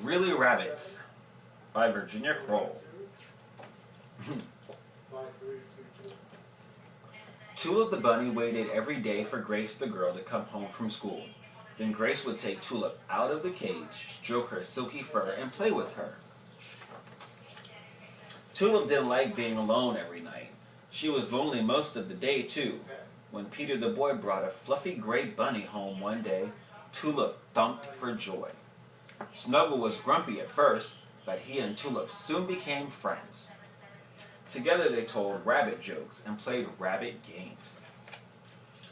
Really Rabbits by Virginia Kroll. Tulip the bunny waited every day for Grace the girl to come home from school. Then Grace would take Tulip out of the cage, stroke her silky fur, and play with her. Tulip didn't like being alone every night. She was lonely most of the day, too. When Peter the boy brought a fluffy gray bunny home one day, Tulip thumped for joy. Snuggle was grumpy at first, but he and Tulip soon became friends. Together they told rabbit jokes and played rabbit games.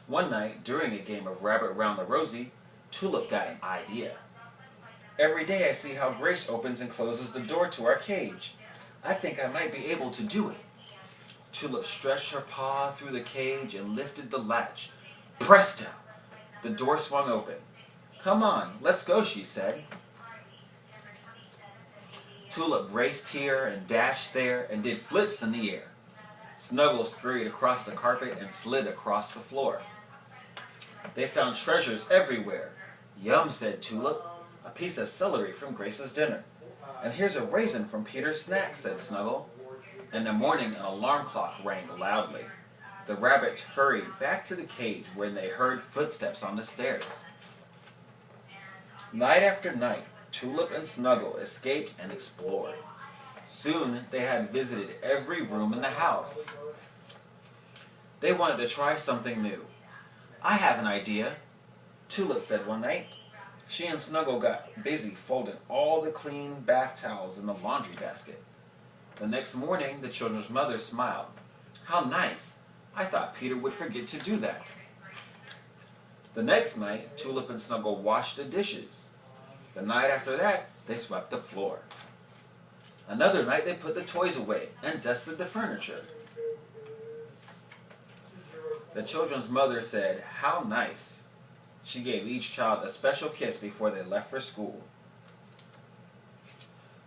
One night, during a game of Rabbit Round the Rosie, Tulip got an idea. Every day I see how Grace opens and closes the door to our cage. I think I might be able to do it. Tulip stretched her paw through the cage and lifted the latch. Presto! The door swung open. Come on, let's go, she said. Tulip raced here and dashed there and did flips in the air. Snuggle scurried across the carpet and slid across the floor. They found treasures everywhere. Yum, said Tulip. A piece of celery from Grace's dinner. And here's a raisin from Peter's snack, said Snuggle. In the morning, an alarm clock rang loudly. The rabbits hurried back to the cage when they heard footsteps on the stairs. Night after night, Tulip and Snuggle escaped and explored. Soon they had visited every room in the house. They wanted to try something new. I have an idea, Tulip said one night. She and Snuggle got busy folding all the clean bath towels in the laundry basket. The next morning, the children's mother smiled. How nice! I thought Peter would forget to do that. The next night, Tulip and Snuggle washed the dishes. The night after that, they swept the floor. Another night, they put the toys away and dusted the furniture. The children's mother said, how nice. She gave each child a special kiss before they left for school.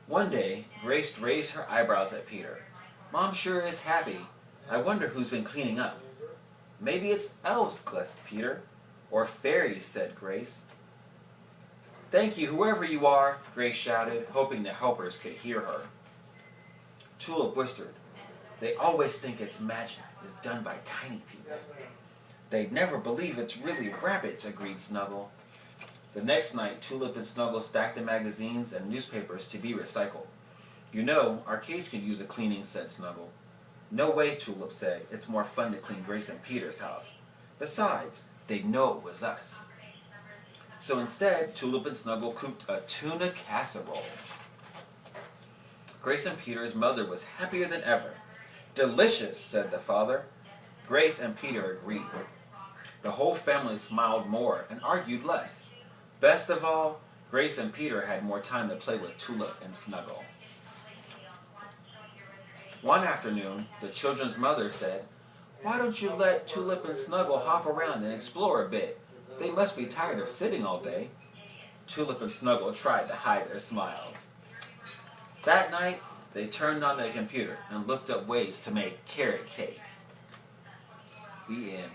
One day, Grace raised her eyebrows at Peter. Mom sure is happy. I wonder who's been cleaning up. Maybe it's elves, guessed Peter. Or fairies, said Grace. Thank you, whoever you are, Grace shouted, hoping the helpers could hear her. Tulip whispered, they always think it's magic is done by tiny people. They'd never believe it's really rabbits, agreed Snuggle. The next night, Tulip and Snuggle stacked the magazines and newspapers to be recycled. You know, our cage could use a cleaning, said Snuggle. No way, Tulip said. It's more fun to clean Grace and Peter's house. Besides, they'd know it was us. So instead, Tulip and Snuggle cooked a tuna casserole. Grace and Peter's mother was happier than ever. Delicious, said the father. Grace and Peter agreed. The whole family smiled more and argued less. Best of all, Grace and Peter had more time to play with Tulip and Snuggle. One afternoon, the children's mother said, why don't you let Tulip and Snuggle hop around and explore a bit? They must be tired of sitting all day. Tulip and Snuggle tried to hide their smiles. That night, they turned on their computer and looked up ways to make carrot cake. The end.